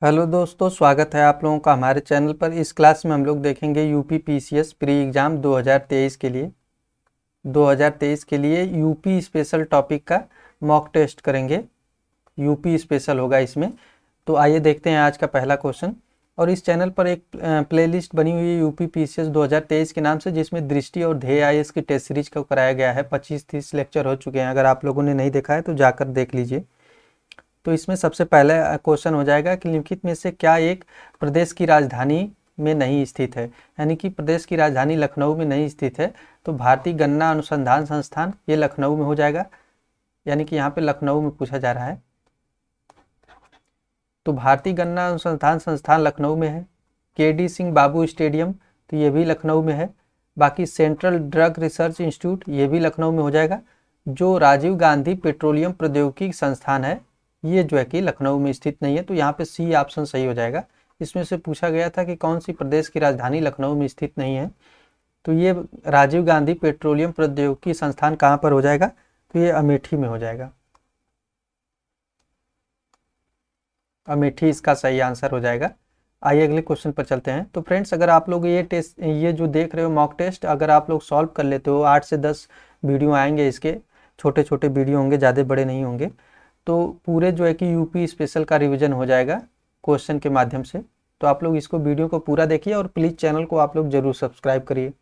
Hello दोस्तों, स्वागत है आप लोगों का हमारे चैनल पर। इस क्लास में हम लोग देखेंगे यूपी पीसीएस प्री एग्ज़ाम 2023 के लिए यूपी स्पेशल टॉपिक का मॉक टेस्ट करेंगे। यूपी स्पेशल होगा इसमें। तो आइए देखते हैं आज का पहला क्वेश्चन। और इस चैनल पर एक प्लेलिस्ट बनी हुई है यूपी पीसीएस 2023 के नाम से, जिसमें दृष्टि और ध्येय आईएएस की टेस्ट सीरीज को कराया गया है। 25-30 लेक्चर हो चुके हैं। अगर आप लोगों ने नहीं देखा है तो जाकर देख लीजिए। तो इसमें सबसे पहला क्वेश्चन हो जाएगा कि निम्नलिखित में से क्या एक प्रदेश की राजधानी में नहीं स्थित है। यानी कि प्रदेश की राजधानी लखनऊ में नहीं स्थित है। तो भारतीय गन्ना अनुसंधान संस्थान ये लखनऊ में हो जाएगा। यानी कि यहाँ पे लखनऊ में पूछा जा रहा है। तो भारतीय गन्ना अनुसंधान संस्थान लखनऊ में है। केडी सिंह बाबू स्टेडियम तो ये भी लखनऊ में है। बाकी सेंट्रल ड्रग रिसर्च इंस्टीट्यूट ये भी लखनऊ में हो जाएगा। जो राजीव गांधी पेट्रोलियम प्रौद्योगिकी संस्थान है ये जो है कि लखनऊ में स्थित नहीं है। तो यहाँ पे सी ऑप्शन सही हो जाएगा। इसमें से पूछा गया था कि कौन सी प्रदेश की राजधानी लखनऊ में स्थित नहीं है। तो ये राजीव गांधी पेट्रोलियम प्रौद्योगिकी संस्थान कहाँ पर हो जाएगा, तो ये अमेठी में हो जाएगा। अमेठी इसका सही आंसर हो जाएगा। आइए अगले क्वेश्चन पर चलते हैं। तो फ्रेंड्स, अगर आप लोग ये जो देख रहे हो मॉक टेस्ट, अगर आप लोग सॉल्व कर लेते हो, 8 से 10 वीडियो आएंगे इसके, छोटे छोटे वीडियो होंगे, ज़्यादा बड़े नहीं होंगे। तो पूरे जो है कि यूपी स्पेशल का रिवीजन हो जाएगा क्वेश्चन के माध्यम से। तो आप लोग इसको वीडियो को पूरा देखिए और प्लीज़ चैनल को आप लोग जरूर सब्सक्राइब करिए।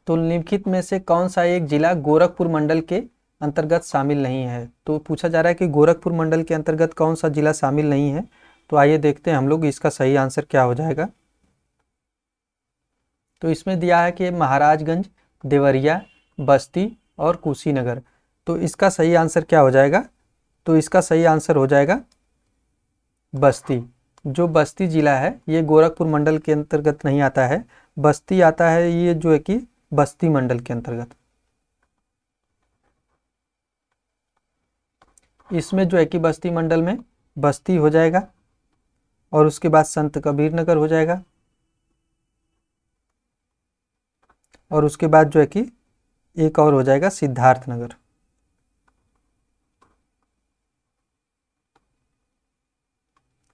तो निम्नलिखित में से कौन सा एक जिला गोरखपुर मंडल के अंतर्गत शामिल नहीं है। तो पूछा जा रहा है कि गोरखपुर मंडल के अंतर्गत कौन सा जिला शामिल नहीं है। तो आइए देखते हैं हम लोग इसका सही आंसर क्या हो जाएगा। तो इसमें दिया है कि महाराजगंज, देवरिया, बस्ती और कुशीनगर। तो इसका सही आंसर क्या हो जाएगा, तो इसका सही आंसर हो जाएगा बस्ती। जो बस्ती जिला है ये गोरखपुर मंडल के अंतर्गत नहीं आता है। बस्ती आता है ये जो है कि बस्ती मंडल के अंतर्गत। इसमें जो है कि बस्ती मंडल में बस्ती हो जाएगा और उसके बाद संत कबीर नगर हो जाएगा और उसके बाद जो है कि एक और हो जाएगा सिद्धार्थ नगर।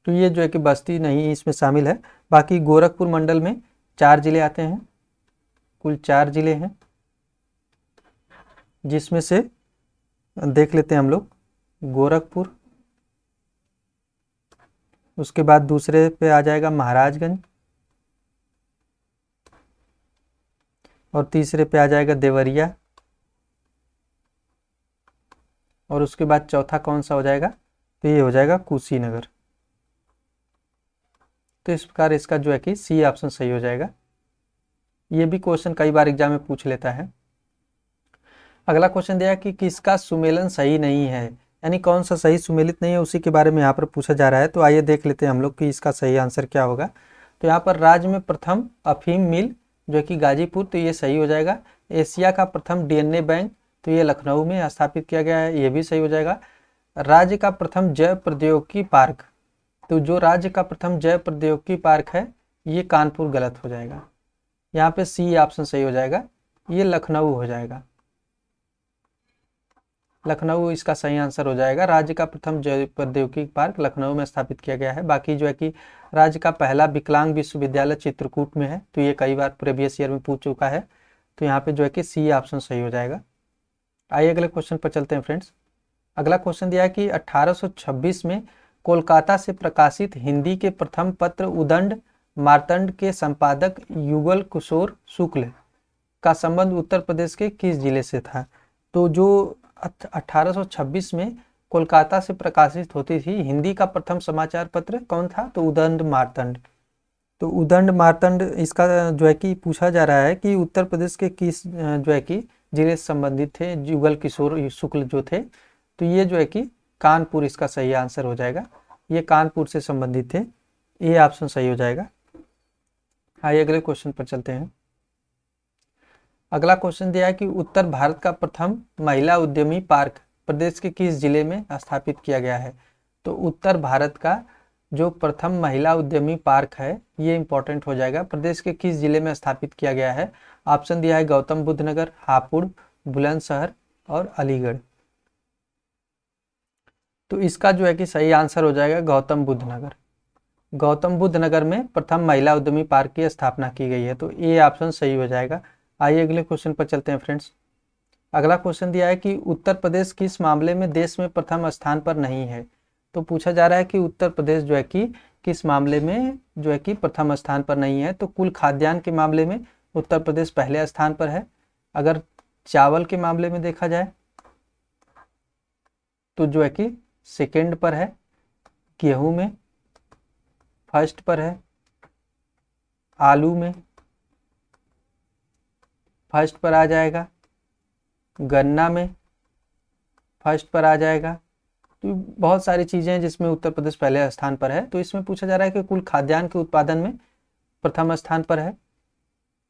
तो ये जो है कि बस्ती नहीं इसमें शामिल है। बाकी गोरखपुर मंडल में 4 जिले आते हैं, कुल 4 जिले हैं, जिसमें से देख लेते हैं हम लोग गोरखपुर, उसके बाद दूसरे पे आ जाएगा महाराजगंज और तीसरे पे आ जाएगा देवरिया और उसके बाद चौथा कौन सा हो जाएगा, तो ये हो जाएगा कुशीनगर। तो इस प्रकार इसका जो है कि सी ऑप्शन सही हो जाएगा। ये भी क्वेश्चन कई बार एग्जाम में पूछ लेता है। अगला क्वेश्चन दिया कि किसका सुमेलन सही नहीं है, यानी कौन सा सही सुमेलित नहीं है, उसी के बारे में यहाँ पर पूछा जा रहा है। तो आइए देख लेते हैं हम लोग कि इसका सही आंसर क्या होगा। तो यहाँ पर राज्य में प्रथम अफीम मिल जो कि गाजीपुर, तो ये सही हो जाएगा। एशिया का प्रथम डीएनए बैंक तो ये लखनऊ में स्थापित किया गया है, ये भी सही हो जाएगा। राज्य का प्रथम जैव प्रौद्योगिकी पार्क, तो जो राज्य का प्रथम जैव प्रौद्योगिकी पार्क है ये कानपुर गलत हो जाएगा। यहाँ पे सी ऑप्शन सही हो जाएगा, ये लखनऊ हो जाएगा। लखनऊ इसका सही आंसर हो जाएगा। राज्य का प्रथम जैव प्रौद्योगिकी पार्क लखनऊ में स्थापित किया गया है। बाकी जो है कि राज्य का पहला विकलांग विश्वविद्यालय चित्रकूट में है, तो ये कई बार प्रीवियस ईयर में पूछ चुका है। तो यहाँ पे जो है कि सी ऑप्शन सही हो जाएगा। आइए अगले क्वेश्चन पर चलते हैं फ्रेंड्स। अगला क्वेश्चन दिया है कि 1826 में कोलकाता से प्रकाशित हिंदी के प्रथम पत्र उदंड मार्तंड के संपादक युगल किशोर शुक्ल का संबंध उत्तर प्रदेश के किस जिले से था। तो जो 1826 में कोलकाता से प्रकाशित होती थी हिंदी का प्रथम समाचार पत्र कौन था, तो उदंड मार्तंड। तो उदंड मार्तंड इसका जो है कि पूछा जा रहा है कि उत्तर प्रदेश के किस जो है कि जिले से संबंधित थे युगल किशोर शुक्ल जो थे। तो ये जो है कि कानपुर इसका सही आंसर हो जाएगा। ये कानपुर से संबंधित थे, ये ऑप्शन सही हो जाएगा। आइए अगले क्वेश्चन पर चलते हैं। अगला क्वेश्चन दिया है कि उत्तर भारत का प्रथम महिला उद्यमी पार्क प्रदेश के किस जिले में स्थापित किया गया है। तो उत्तर भारत का जो प्रथम महिला उद्यमी पार्क है ये इंपॉर्टेंट हो जाएगा। प्रदेश के किस जिले में स्थापित किया गया है। ऑप्शन दिया है गौतम बुद्ध नगर, हापुड़, बुलंदशहर और अलीगढ़। तो इसका जो है कि सही आंसर हो जाएगा गौतम बुद्ध नगर। गौतम बुद्ध नगर में प्रथम महिला उद्यमी पार्क की स्थापना की गई है, तो ये ऑप्शन सही हो जाएगा। आइए अगले क्वेश्चन पर चलते हैं फ्रेंड्स। अगला क्वेश्चन दिया है कि उत्तर प्रदेश किस मामले में देश में प्रथम स्थान पर नहीं है। तो पूछा जा रहा है कि उत्तर प्रदेश जो है कि किस मामले में जो है कि प्रथम स्थान पर नहीं है। तो कुल खाद्यान्न के मामले में उत्तर प्रदेश पहले स्थान पर है। अगर चावल के मामले में देखा जाए तो जो है कि सेकेंड पर है। गेहूं में फर्स्ट पर है। आलू में फर्स्ट पर आ जाएगा। गन्ना में फर्स्ट पर आ जाएगा। तो बहुत सारी चीज़ें हैं जिसमें उत्तर प्रदेश पहले स्थान पर है। तो इसमें पूछा जा रहा है कि कुल खाद्यान्न के उत्पादन में प्रथम स्थान पर है।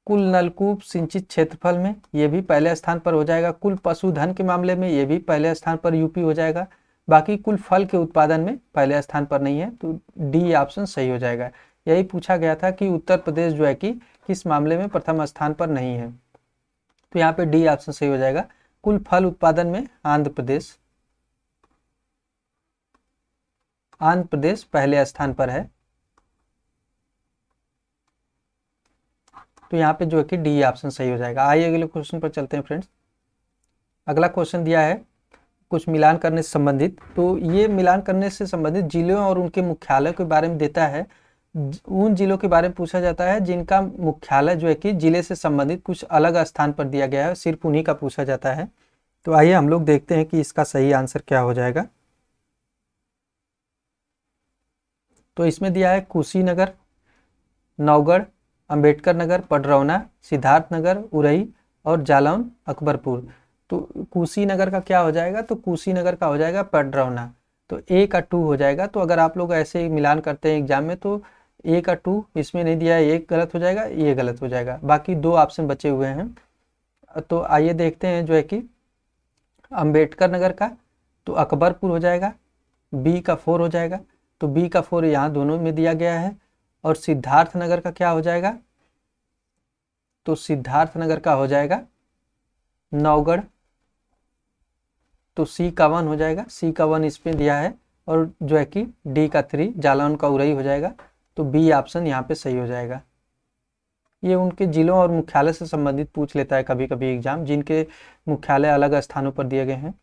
कुल नलकूप सिंचित क्षेत्रफल में ये भी पहले स्थान पर हो जाएगा। कुल पशुधन के मामले में ये भी पहले स्थान पर यूपी हो जाएगा। बाकी कुल फल के उत्पादन में पहले स्थान पर नहीं है, तो डी ऑप्शन सही हो जाएगा। यही पूछा गया था कि उत्तर प्रदेश जो है कि किस मामले में प्रथम स्थान पर नहीं है, तो यहाँ पे डी ऑप्शन सही हो जाएगा। कुल फल उत्पादन में आंध्र प्रदेश पहले स्थान पर है। तो यहाँ पे जो है कि डी ऑप्शन सही हो जाएगा। आइए अगले क्वेश्चन पर चलते हैं फ्रेंड्स। अगला क्वेश्चन दिया है कुछ मिलान करने से संबंधित। तो ये मिलान करने से संबंधित जिलों और उनके मुख्यालय के बारे में देता है। उन जिलों के बारे में पूछा जाता है जिनका मुख्यालय जो है कि जिले से संबंधित कुछ अलग स्थान पर दिया गया है, सिर्फ उन्हीं का पूछा जाता है। तो आइए हम लोग देखते हैं कि इसका सही आंसर क्या हो जाएगा। तो इसमें दिया है कुशीनगर, नौगढ़, अंबेडकर नगर, पडरौना, सिद्धार्थ नगर, उरई और जालौन अकबरपुर। तो कुशीनगर का क्या हो जाएगा, तो कुशीनगर का हो जाएगा पडरौना। तो ए का 2 हो जाएगा। तो अगर आप लोग ऐसे ही मिलान करते हैं एग्जाम में तो ए का 2 इसमें नहीं दिया है, एक गलत हो जाएगा, ये गलत हो जाएगा। बाकी 2 ऑप्शन बचे हुए हैं। तो आइए देखते हैं जो है कि अंबेडकर नगर का, तो अकबरपुर हो जाएगा। बी का 4 हो जाएगा। तो बी का 4 यहाँ दोनों में दिया गया है। और सिद्धार्थ नगर का क्या हो जाएगा, तो सिद्धार्थ नगर का हो जाएगा नौगढ़। तो सी का 1 हो जाएगा। सी का 1 इसमें दिया है। और जो है कि डी का 3 जालौन का उरई हो जाएगा। तो बी ऑप्शन यहाँ पे सही हो जाएगा। ये उनके जिलों और मुख्यालय से संबंधित पूछ लेता है कभी कभी एग्जाम, जिनके मुख्यालय अलग स्थानों पर दिए गए हैं।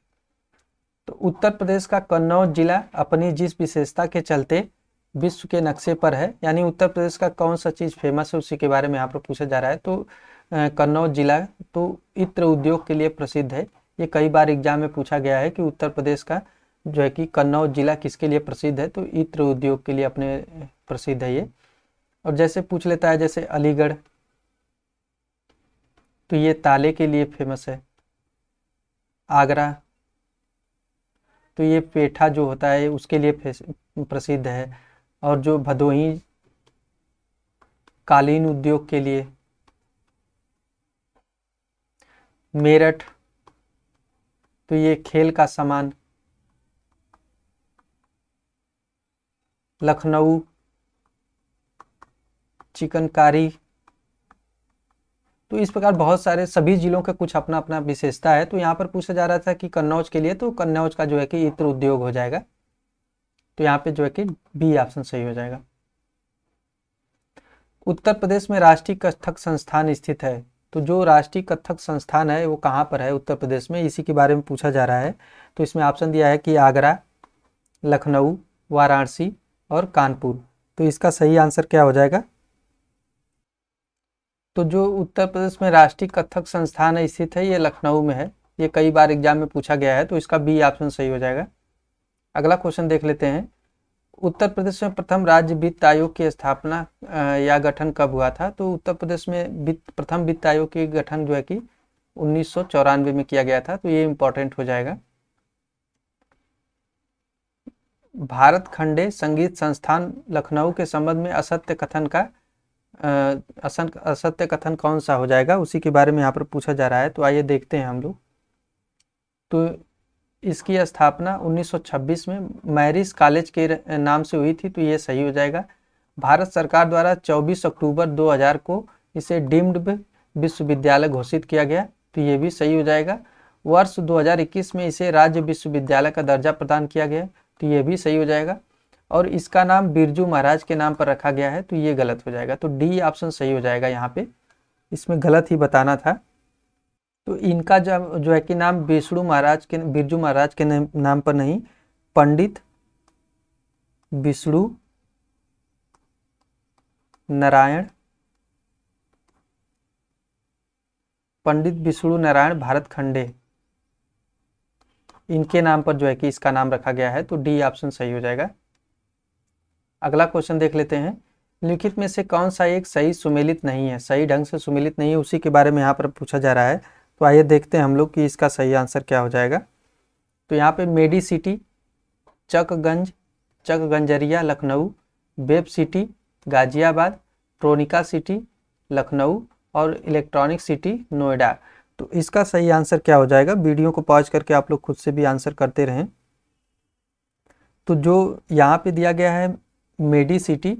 तो उत्तर प्रदेश का कन्नौज जिला अपनी जिस विशेषता के चलते विश्व के नक्शे पर है, यानी उत्तर प्रदेश का कौन सा चीज़ फेमस है उसी के बारे में यहाँ पर पूछा जा रहा है। तो कन्नौज जिला तो इत्र उद्योग के लिए प्रसिद्ध है। ये कई बार एग्जाम में पूछा गया है कि उत्तर प्रदेश का जो है कि कन्नौज जिला किसके लिए प्रसिद्ध है, तो इत्र उद्योग के लिए अपने प्रसिद्ध है ये। और जैसे पूछ लेता है जैसे अलीगढ़, तो ये ताले के लिए फेमस है। आगरा, तो ये पेठा जो होता है उसके लिए प्रसिद्ध है। और जो भदोही कालीन उद्योग के लिए। मेरठ, तो ये खेल का सामान। लखनऊ चिकनकारी। तो इस प्रकार बहुत सारे सभी जिलों का कुछ अपना अपना विशेषता है। तो यहाँ पर पूछा जा रहा था कि कन्नौज के लिए, तो कन्नौज का जो है कि इत्र उद्योग हो जाएगा। तो यहाँ पे जो है कि बी ऑप्शन सही हो जाएगा। उत्तर प्रदेश में राष्ट्रीय कथक संस्थान स्थित है। तो जो राष्ट्रीय कथक संस्थान है वो कहाँ पर है उत्तर प्रदेश में, इसी के बारे में पूछा जा रहा है। तो इसमें ऑप्शन दिया है कि आगरा, लखनऊ, वाराणसी और कानपुर। तो इसका सही आंसर क्या हो जाएगा, तो जो उत्तर प्रदेश में राष्ट्रीय कथक संस्थान स्थित है ये लखनऊ में है। ये कई बार एग्जाम में पूछा गया है, तो इसका बी ऑप्शन सही हो जाएगा। अगला क्वेश्चन देख लेते हैं। उत्तर प्रदेश में प्रथम राज्य वित्त आयोग की स्थापना या गठन कब हुआ था। तो उत्तर प्रदेश में प्रथम वित्त आयोग की गठन जो है कि 1994 में किया गया था। तो ये इंपॉर्टेंट हो जाएगा। भारत खंडे संगीत संस्थान लखनऊ के संबंध में असत्य कथन कौन सा हो जाएगा, उसी के बारे में यहाँ पर पूछा जा रहा है। तो आइए देखते हैं हम लोग। तो इसकी स्थापना 1926 में मैरिज कॉलेज के नाम से हुई थी। तो ये सही हो जाएगा। भारत सरकार द्वारा 24 अक्टूबर 2000 को इसे डीम्ड विश्वविद्यालय घोषित किया गया। तो ये भी सही हो जाएगा। वर्ष 2021 में इसे राज्य विश्वविद्यालय का दर्जा प्रदान किया गया। तो ये भी सही हो जाएगा। और इसका नाम बिरजू महाराज के नाम पर रखा गया है, तो ये गलत हो जाएगा। तो डी ऑप्शन सही हो जाएगा यहाँ पे, इसमें गलत ही बताना था। तो इनका जो है कि नाम बिरजू महाराज के नाम पर नहीं, पंडित विष्णु नारायण भारत खंडे, इनके नाम पर जो है कि इसका नाम रखा गया है। तो डी ऑप्शन सही हो जाएगा। अगला क्वेश्चन देख लेते हैं। लिखित में से कौन सा एक सही सुमेलित नहीं है, सही ढंग से सुमेलित नहीं है, उसी के बारे में यहाँ पर पूछा जा रहा है। तो आइए देखते हैं हम लोग कि इसका सही आंसर क्या हो जाएगा। तो यहाँ पे medi city, Chakganjaria Lucknow, web city Ghaziabad, Tronica city Lucknow और इलेक्ट्रॉनिक सिटी नोएडा। तो इसका सही आंसर क्या हो जाएगा, वीडियो को पॉज करके आप लोग खुद से भी आंसर करते रहें। तो जो यहाँ पे दिया गया है मेडी सिटी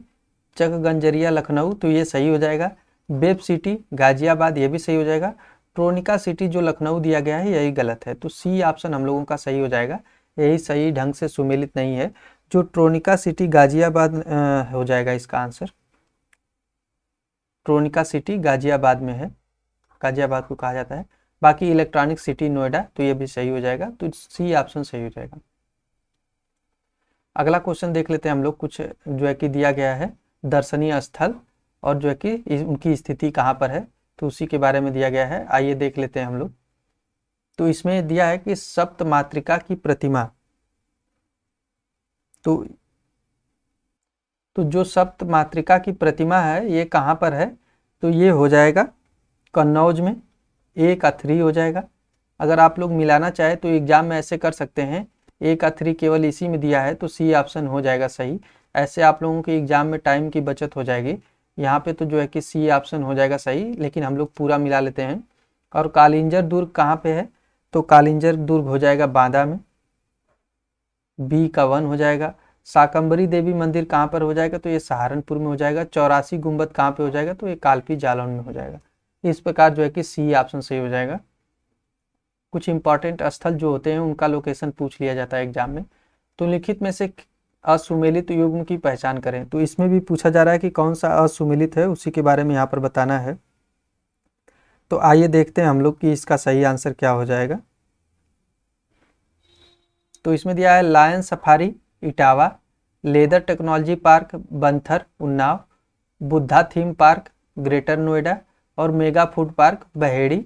चकगंजरिया लखनऊ, तो ये सही हो जाएगा। वेब सिटी गाजियाबाद, ये भी सही हो जाएगा। ट्रोनिका सिटी जो लखनऊ दिया गया है यही गलत है। तो सी ऑप्शन हम लोगों का सही हो जाएगा, यही सही ढंग से सुमेलित नहीं है। जो ट्रोनिका सिटी गाजियाबाद हो जाएगा इसका आंसर। ट्रोनिका सिटी गाजियाबाद में है, गाजियाबाद को कहा जाता है। बाकी इलेक्ट्रॉनिक सिटी नोएडा, तो ये भी सही हो जाएगा। तो सी ऑप्शन सही हो जाएगा। अगला क्वेश्चन देख लेते हैं हम लोग। कुछ जो है कि दिया गया है दर्शनीय स्थल और जो है कि उनकी स्थिति कहाँ पर है, तो उसी के बारे में दिया गया है। आइए देख लेते हैं हम लोग। तो इसमें दिया है कि सप्त मातृका की प्रतिमा, तो जो सप्त मातृका की प्रतिमा है ये कहाँ पर है, तो ये हो जाएगा कन्नौज में, ए का 3 हो जाएगा। अगर आप लोग मिलाना चाहे तो एग्जाम में ऐसे कर सकते हैं, ए का 3 केवल इसी में दिया है, तो सी ऑप्शन हो जाएगा सही। ऐसे आप लोगों के एग्जाम में टाइम की बचत हो जाएगी। यहाँ पे तो जो है कि सी ऑप्शन हो जाएगा सही, लेकिन हम लोग पूरा मिला लेते हैं। और कालिंजर दुर्ग कहाँ पे है, तो कालिंजर दुर्ग हो जाएगा बांदा में, बी का 1 हो जाएगा। शाकंभरी देवी मंदिर कहाँ पर हो जाएगा, तो ये सहारनपुर में हो जाएगा। 84 गुंबद कहाँ पे हो जाएगा, तो ये कालपी जालौन में हो जाएगा। इस प्रकार जो है कि सी ऑप्शन सही हो जाएगा। कुछ इंपॉर्टेंट स्थल जो होते हैं उनका लोकेशन पूछ लिया जाता है एग्जाम में। तो लिखित में से असुमेलित युग्म की पहचान करें, तो इसमें भी पूछा जा रहा है कि कौन सा असुमेलित है, उसी के बारे में यहाँ पर बताना है। तो आइए देखते हैं हम लोग कि इसका सही आंसर क्या हो जाएगा। तो इसमें दिया है lion safari Etawah, leather technology park Banthar Unnao, Buddha theme park Greater Noida और mega food park Baheri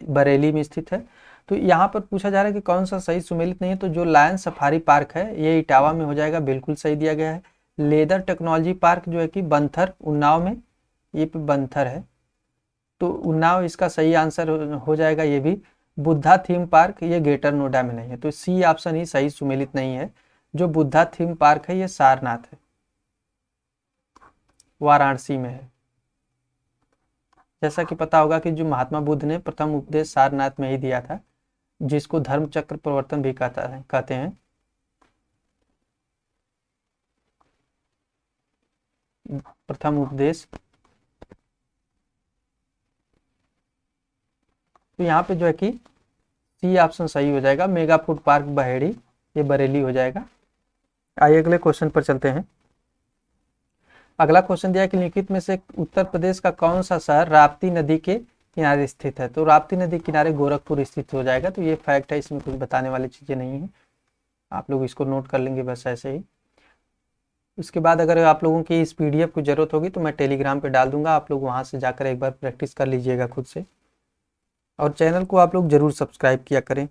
Bareilly में स्थित है। तो यहाँ पर पूछा जा रहा है कि कौन सा सही सुमेलित नहीं है, तो जो लायन सफारी पार्क है ये इटावा में हो जाएगा, बिल्कुल सही दिया गया है। लेदर टेक्नोलॉजी पार्क जो है कि बंथर उन्नाव में, ये पे बंथर है, तो उन्नाव इसका सही आंसर हो जाएगा। ये भी बुद्धा थीम पार्क ये ग्रेटर नोएडा में नहीं है, तो सी ऑप्शन ही सही सुमेलित नहीं है। जो बुद्धा थीम पार्क है ये सारनाथ है, वाराणसी में है। जैसा कि पता होगा कि जो महात्मा बुद्ध ने प्रथम उपदेश सारनाथ में ही दिया था, जिसको धर्म चक्र प्रवर्तन भी कहते हैं। प्रथम उपदेश, तो यहाँ पे जो है कि सी ऑप्शन सही हो जाएगा। मेगा फूड पार्क बहेड़ी ये बरेली हो जाएगा। आइए अगले क्वेश्चन पर चलते हैं। अगला क्वेश्चन दिया कि लिखित में से उत्तर प्रदेश का कौन सा शहर राप्ती नदी के किनारे स्थित है, तो राप्ती नदी किनारे गोरखपुर स्थित हो जाएगा। तो ये फैक्ट है, इसमें कुछ बताने वाली चीजें नहीं है, आप लोग इसको नोट कर लेंगे बस ऐसे ही। उसके बाद अगर आप लोगों की इस पीडीएफ की जरूरत होगी तो मैं टेलीग्राम पे डाल दूंगा, आप लोग वहां से जाकर एक बार प्रैक्टिस कर लीजिएगा खुद से। और चैनल को आप लोग जरूर सब्सक्राइब किया करें।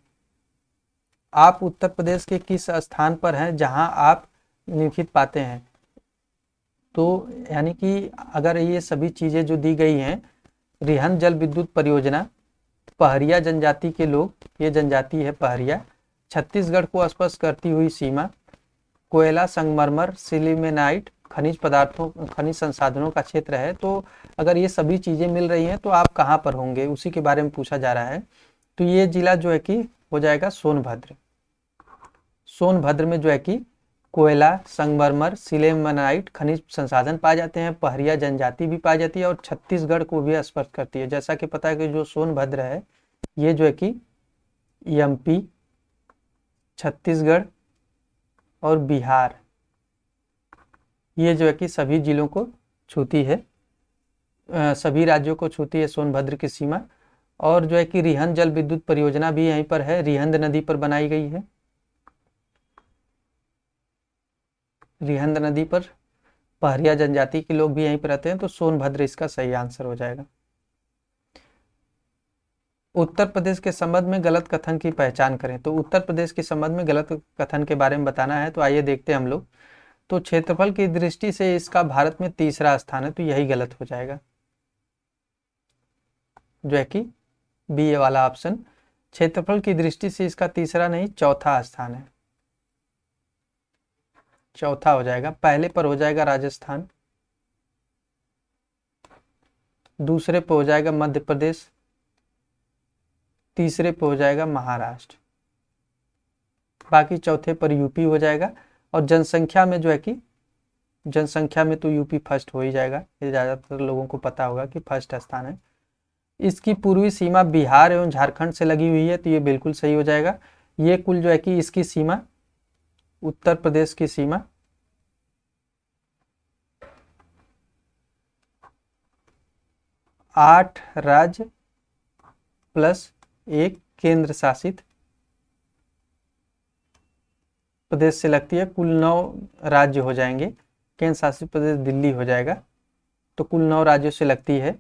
आप उत्तर प्रदेश के किस स्थान पर हैं जहां आप लिखित पाते हैं, तो यानी कि अगर ये सभी चीज़ें जो दी गई हैं, रिहन जल विद्युत परियोजना, पहरिया जनजाति के लोग, ये जनजाति है पहरिया, छत्तीसगढ़ को स्पर्श करती हुई सीमा, कोयला संगमरमर सिलिमेनाइट खनिज पदार्थों खनिज संसाधनों का क्षेत्र है। तो अगर ये सभी चीज़ें मिल रही हैं तो आप कहाँ पर होंगे, उसी के बारे में पूछा जा रहा है। तो ये जिला जो है कि हो जाएगा सोनभद्र। सोनभद्र में जो है कि कोयला संगमरमर सिलेमनाइट खनिज संसाधन पाए जाते हैं, पहरिया जनजाति भी पाई जाती है और छत्तीसगढ़ को भी स्पर्श करती है। जैसा कि पता है कि जो सोनभद्र है ये जो है कि एमपी, छत्तीसगढ़ और बिहार, ये जो है कि सभी जिलों को छूती है, सभी राज्यों को छूती है सोनभद्र की सीमा। और जो है कि रिहंद जल विद्युत परियोजना भी यहीं पर है, रिहंद नदी पर बनाई गई है। रिहंद नदी पर पहरिया जनजाति के लोग भी यहीं पर रहते हैं, तो सोनभद्र इसका सही आंसर हो जाएगा। उत्तर प्रदेश के संबंध में गलत कथन की पहचान करें। तो उत्तर प्रदेश के संबंध में गलत कथन के बारे में बताना है, तो आइए देखते हैं हम लोग। तो क्षेत्रफल की दृष्टि से इसका भारत में तीसरा स्थान है, तो यही गलत हो जाएगा, जो है कि बी ए वाला ऑप्शन। क्षेत्रफल की दृष्टि से इसका तीसरा नहीं, चौथा स्थान है, चौथा हो जाएगा। पहले पर हो जाएगा राजस्थान, दूसरे पर हो जाएगा मध्य प्रदेश, तीसरे पर हो जाएगा महाराष्ट्र, बाकी चौथे पर यूपी हो जाएगा। और जनसंख्या में जो है कि जनसंख्या में तो यूपी फर्स्ट हो ही जाएगा, ये ज़्यादातर लोगों को पता होगा कि फर्स्ट स्थान है। इसकी पूर्वी सीमा बिहार एवं झारखंड से लगी हुई है, तो ये बिल्कुल सही हो जाएगा। ये कुल जो है कि इसकी सीमा, उत्तर प्रदेश की सीमा 8 राज्य प्लस 1 केंद्र शासित प्रदेश से लगती है। कुल 9 राज्य हो जाएंगे, केंद्र शासित प्रदेश दिल्ली हो जाएगा, तो कुल 9 राज्यों से लगती है।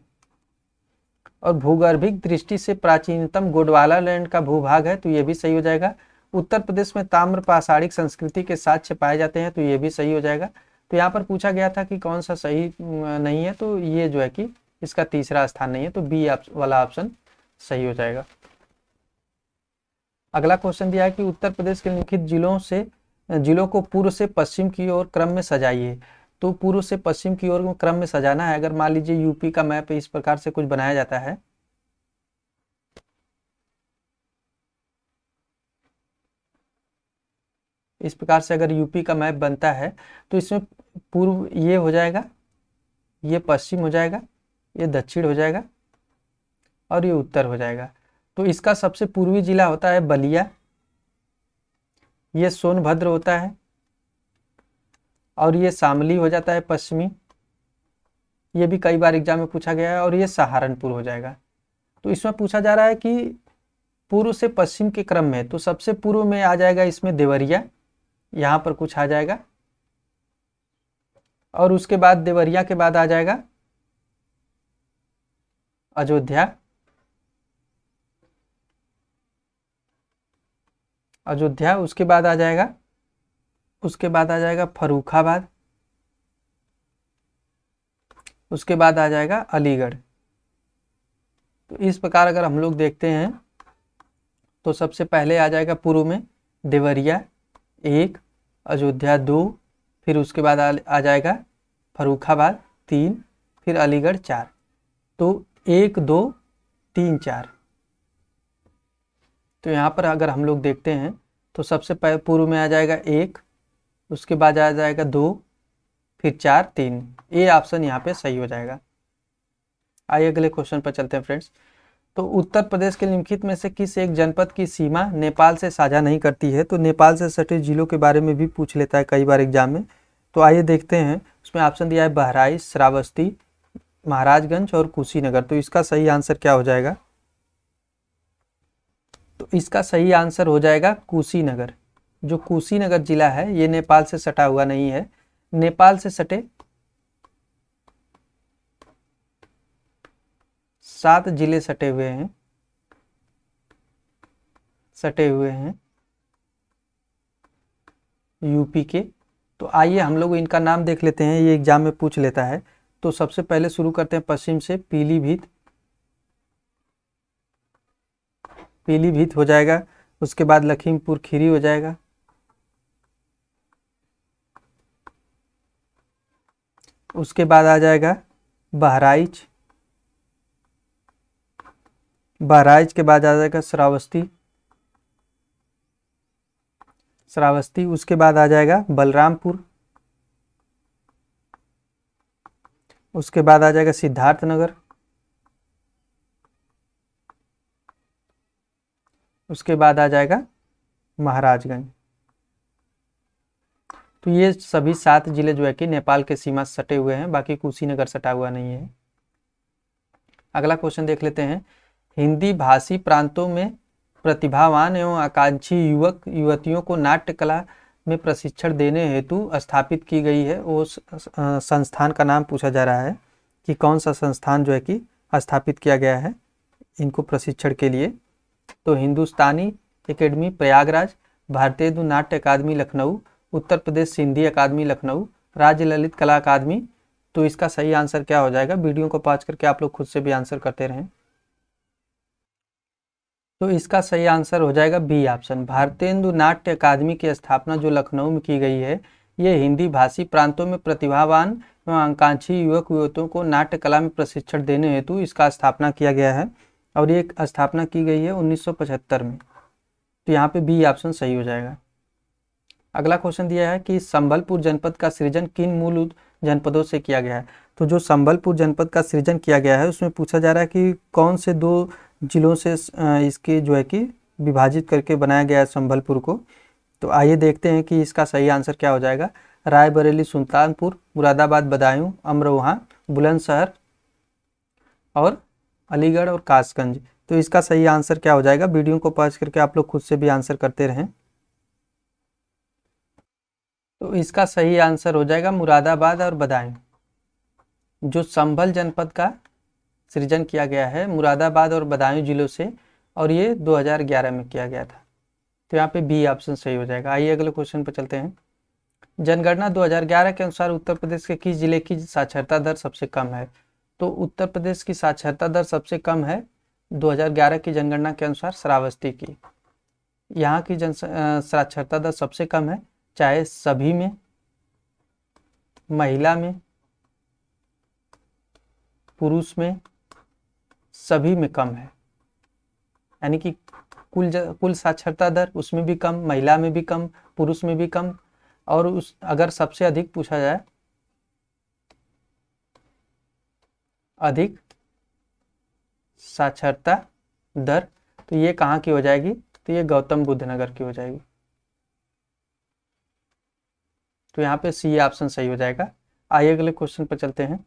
और भूगर्भिक दृष्टि से प्राचीनतम गोंडवाना लैंड का भूभाग है, तो ये भी सही हो जाएगा। उत्तर प्रदेश में ताम्र पाषाणिक संस्कृति के साक्ष्य पाए जाते हैं, तो ये भी सही हो जाएगा। तो यहाँ पर पूछा गया था कि कौन सा सही नहीं है, तो ये जो है कि इसका तीसरा स्थान नहीं है, तो बी वाला ऑप्शन सही हो जाएगा। अगला क्वेश्चन दिया है कि उत्तर प्रदेश के निम्नलिखित जिलों को पूर्व से पश्चिम की ओर क्रम में सजाइए। तो पूर्व से पश्चिम की ओर क्रम में सजाना है। अगर मान लीजिए यूपी का मैप इस प्रकार से कुछ बनाया जाता है, इस प्रकार से अगर यूपी का मैप बनता है, तो इसमें पूर्व ये हो जाएगा, ये पश्चिम हो जाएगा, ये दक्षिण हो जाएगा और ये उत्तर हो जाएगा। तो इसका सबसे पूर्वी जिला होता है बलिया, ये सोनभद्र होता है, और ये शामली हो जाता है पश्चिमी, ये भी कई बार एग्जाम में पूछा गया है, और ये सहारनपुर हो जाएगा। तो इसमें पूछा जा रहा है कि पूर्व से पश्चिम के क्रम में, तो सबसे पूर्व में आ जाएगा इसमें देवरिया, यहाँ पर कुछ आ जाएगा, और उसके बाद देवरिया के बाद आ जाएगा अयोध्या, अयोध्या, उसके बाद आ जाएगा फर्रुखाबाद, उसके बाद आ जाएगा अलीगढ़। तो इस प्रकार अगर हम लोग देखते हैं, तो सबसे पहले आ जाएगा पूर्व में देवरिया 1, अयोध्या 2, फिर उसके बाद आ जाएगा फर्रुखाबाद 3, फिर अलीगढ़ 4। तो 1 2 3 4। तो यहाँ पर अगर हम लोग देखते हैं, तो सबसे पूर्व में आ जाएगा 1, उसके बाद आ जाएगा 2, फिर 4 3। ए ऑप्शन यहाँ पे सही हो जाएगा। आइए अगले क्वेश्चन पर चलते हैं फ्रेंड्स। तो उत्तर प्रदेश के निम्नलिखित में से किस एक जनपद की सीमा नेपाल से साझा नहीं करती है। तो नेपाल से सटे जिलों के बारे में भी पूछ लेता है कई बार एग्जाम में। तो आइए देखते हैं, उसमें ऑप्शन दिया है बहराइच, श्रावस्ती, महाराजगंज और कुशीनगर। तो इसका सही आंसर क्या हो जाएगा? तो इसका सही आंसर हो जाएगा कुशीनगर। जो कुशीनगर जिला है ये नेपाल से सटा हुआ नहीं है। नेपाल से सटे 7 जिले सटे हुए हैं यूपी के। तो आइए हम लोग इनका नाम देख लेते हैं, ये एग्जाम में पूछ लेता है। तो सबसे पहले शुरू करते हैं पश्चिम से, पीलीभीत हो जाएगा, उसके बाद लखीमपुर खीरी हो जाएगा, उसके बाद आ जाएगा बहराइच, के बाद आ जाएगा श्रावस्ती, उसके बाद आ जाएगा बलरामपुर, उसके बाद आ जाएगा सिद्धार्थनगर, उसके बाद आ जाएगा महाराजगंज। तो ये सभी 7 जिले जो है कि नेपाल के सीमा से सटे हुए हैं, बाकी कुशीनगर सटा हुआ नहीं है। अगला क्वेश्चन देख लेते हैं। हिंदी भाषी प्रांतों में प्रतिभावान एवं आकांक्षी युवक युवतियों को नाट्य कला में प्रशिक्षण देने हेतु स्थापित की गई है वो संस्थान का नाम पूछा जा रहा है कि कौन सा संस्थान जो है कि स्थापित किया गया है इनको प्रशिक्षण के लिए। तो हिंदुस्तानी एकेडमी प्रयागराज, भारतीय नाट्य अकादमी लखनऊ, उत्तर प्रदेश सिंधी अकादमी लखनऊ, राज्य ललित कला अकादमी। तो इसका सही आंसर क्या हो जाएगा? वीडियो को पॉज करके आप लोग खुद से भी आंसर करते रहें। तो इसका सही आंसर हो जाएगा बी ऑप्शन, भारतेंदु नाट्य अकादमी की स्थापना जो लखनऊ में की गई है, ये हिंदी भाषी प्रांतों में प्रतिभावान एवं आकांक्षी युवक युवतियों को नाट्य कला में प्रशिक्षण देने हेतु इसका स्थापना किया गया है और ये स्थापना की गई है 1975 में। तो यहाँ पे बी ऑप्शन सही हो जाएगा। अगला क्वेश्चन दिया है कि संबलपुर जनपद का सृजन किन मूल जनपदों से किया गया है। तो जो संबलपुर जनपद का सृजन किया गया है उसमें पूछा जा रहा है कि कौन से 2 जिलों से इसके जो है कि विभाजित करके बनाया गया है संबलपुर को। तो आइए देखते हैं कि इसका सही आंसर क्या हो जाएगा। रायबरेली सुल्तानपुर, मुरादाबाद बदायूं, अमरोहा, बुलंदशहर और अलीगढ़ और कासगंज। तो इसका सही आंसर क्या हो जाएगा? वीडियो को पॉज करके आप लोग खुद से भी आंसर करते रहें। तो इसका सही आंसर हो जाएगा मुरादाबाद और बदायूं। जो संभल जनपद का सृजन किया गया है मुरादाबाद और बदायूं जिलों से और ये 2011 में किया गया था। तो यहाँ पे बी ऑप्शन सही हो जाएगा। आइए अगले क्वेश्चन पर चलते हैं। जनगणना 2011 के अनुसार उत्तर प्रदेश के किस जिले की साक्षरता दर सबसे कम है? तो उत्तर प्रदेश की साक्षरता दर सबसे कम है 2011 की जनगणना के अनुसार श्रावस्ती की। यहाँ की साक्षरता दर सबसे कम है, चाहे सभी में, महिला में, पुरुष में, सभी में कम है। यानी कि कुल साक्षरता दर उसमें भी कम, महिला में भी कम, पुरुष में भी कम, और अगर सबसे अधिक पूछा जाए, अधिक साक्षरता दर, तो ये कहाँ की हो जाएगी? तो ये गौतम बुद्ध नगर की हो जाएगी। तो यहाँ पे सी ऑप्शन सही हो जाएगा। आइए अगले क्वेश्चन पर चलते हैं।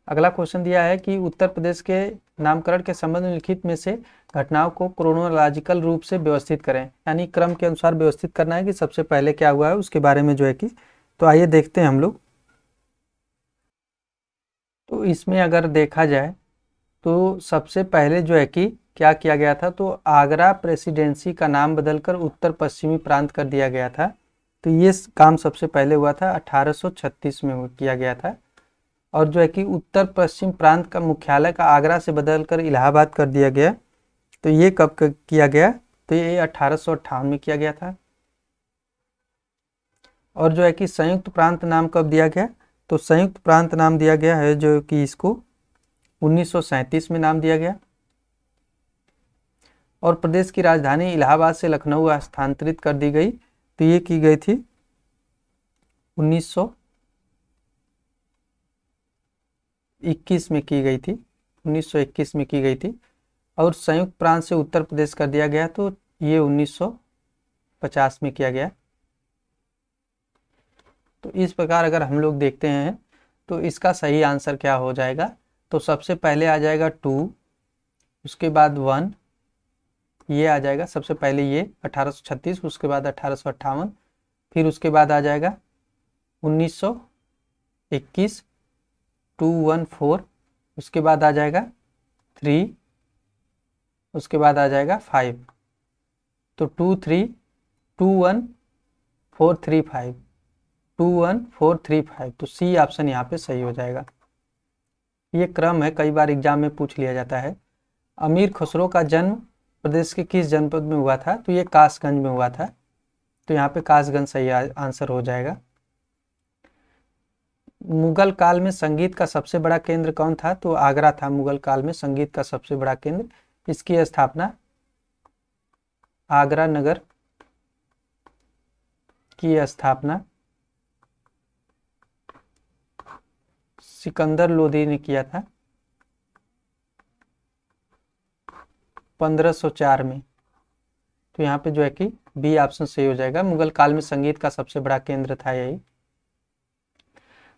अगला क्वेश्चन दिया है कि उत्तर प्रदेश के नामकरण के संबंध में लिखित में से घटनाओं को क्रोनोलॉजिकल रूप से व्यवस्थित करें, यानी क्रम के अनुसार व्यवस्थित करना है कि सबसे पहले क्या हुआ है उसके बारे में जो है कि। तो आइए देखते हैं हम लोग। तो इसमें अगर देखा जाए तो सबसे पहले जो है कि क्या किया गया था, तो आगरा प्रेसिडेंसी का नाम बदलकर उत्तर पश्चिमी प्रांत कर दिया गया था। तो ये काम सबसे पहले हुआ था 1836 में किया गया था। और जो है कि उत्तर पश्चिम प्रांत का मुख्यालय का आगरा से बदलकर इलाहाबाद कर दिया गया। तो ये कब किया गया? तो ये 1858 में किया गया था। और जो है कि संयुक्त प्रांत नाम कब दिया गया? तो संयुक्त प्रांत नाम दिया गया है जो कि इसको 1937 में नाम दिया गया। और प्रदेश की राजधानी इलाहाबाद से लखनऊ स्थानांतरित कर दी गई। तो ये की गई थी 1921 में की गई थी, 1921 में की गई थी। और संयुक्त प्रांत से उत्तर प्रदेश कर दिया गया, तो ये 1950 में किया गया। तो इस प्रकार अगर हम लोग देखते हैं तो इसका सही आंसर क्या हो जाएगा? तो सबसे पहले आ जाएगा 2, उसके बाद 1, ये आ जाएगा सबसे पहले ये 1836, उसके बाद 1858, फिर उसके बाद आ जाएगा 1921, 214, उसके बाद आ जाएगा 3, उसके बाद आ जाएगा 5। तो 2 3 2 1 4 3 5, 2 1 4 3 5। तो सी ऑप्शन यहाँ पे सही हो जाएगा। ये क्रम है, कई बार एग्जाम में पूछ लिया जाता है। अमीर खुसरो का जन्म प्रदेश के किस जनपद में हुआ था? तो ये कासगंज में हुआ था। तो यहाँ पे कासगंज सही आंसर हो जाएगा। मुगल काल में संगीत का सबसे बड़ा केंद्र कौन था? तो आगरा था मुगल काल में संगीत का सबसे बड़ा केंद्र। इसकी स्थापना आगरा नगर की स्थापना सिकंदर लोदी ने किया था 1504 में। तो यहाँ पे जो है कि बी ऑप्शन सही हो जाएगा। मुगल काल में संगीत का सबसे बड़ा केंद्र था यही।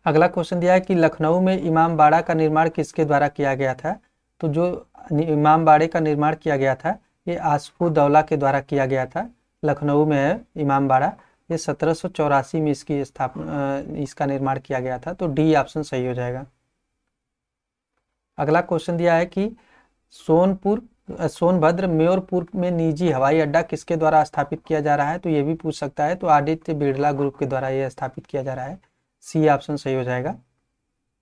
अगला क्वेश्चन दिया है कि लखनऊ में इमाम बाड़ा का निर्माण किसके द्वारा किया गया था। तो जो इमाम बाड़े का निर्माण किया गया था ये आसफ उद-दौला के द्वारा किया गया था। लखनऊ में है इमाम बाड़ा, ये 1784 में इसकी स्थापना इसका निर्माण किया गया था। तो डी ऑप्शन सही हो जाएगा। अगला क्वेश्चन दिया है कि सोनभद्र म्योरपुर में निजी हवाई अड्डा किसके द्वारा स्थापित किया जा रहा है। तो ये भी पूछ सकता है। तो आदित्य बिरला ग्रुप के द्वारा यह स्थापित किया जा रहा है। सी ऑप्शन सही हो जाएगा।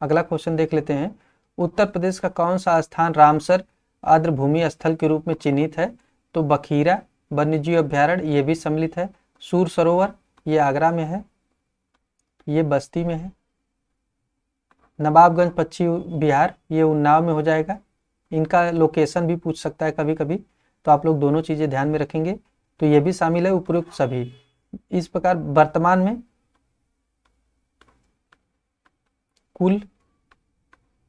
अगला क्वेश्चन देख लेते हैं। उत्तर प्रदेश का कौन सा स्थान रामसर आर्द्रभूमि स्थल के रूप में चिन्हित है। तो बखीरा वन्यजीव अभ्यारण्य ये भी सम्मिलित है। सूर सरोवर ये आगरा में है, ये बस्ती में है। नवाबगंज पश्चिम बिहार ये उन्नाव में हो जाएगा। इनका लोकेशन भी पूछ सकता है कभी कभी, तो आप लोग दोनों चीज़ें ध्यान में रखेंगे। तो ये भी शामिल है उपरोक्त सभी। इस प्रकार वर्तमान में कुल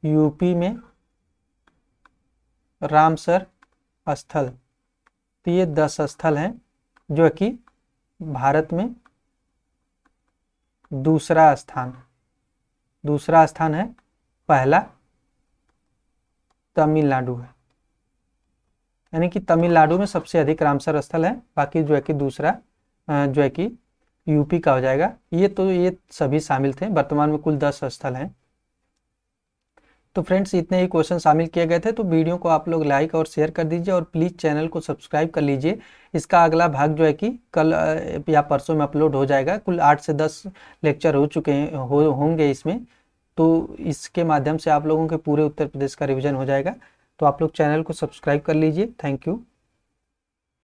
यूपी में रामसर स्थल, तो ये 10 स्थल हैं जो कि भारत में दूसरा स्थान है। पहला तमिलनाडु है, यानी कि तमिलनाडु में सबसे अधिक रामसर स्थल है। बाकी जो है कि दूसरा जो है कि यूपी का हो जाएगा। ये सभी शामिल थे। वर्तमान में कुल 10 स्थल हैं। तो फ्रेंड्स इतने ही क्वेश्चन शामिल किए गए थे। तो वीडियो को आप लोग लाइक और शेयर कर दीजिए और प्लीज़ चैनल को सब्सक्राइब कर लीजिए। इसका अगला भाग जो है कि कल या परसों में अपलोड हो जाएगा। कुल 8 से 10 लेक्चर हो चुके हैं होंगे इसमें। तो इसके माध्यम से आप लोगों के पूरे उत्तर प्रदेश का रिवीजन हो जाएगा। तो आप लोग चैनल को सब्सक्राइब कर लीजिए। Thank you.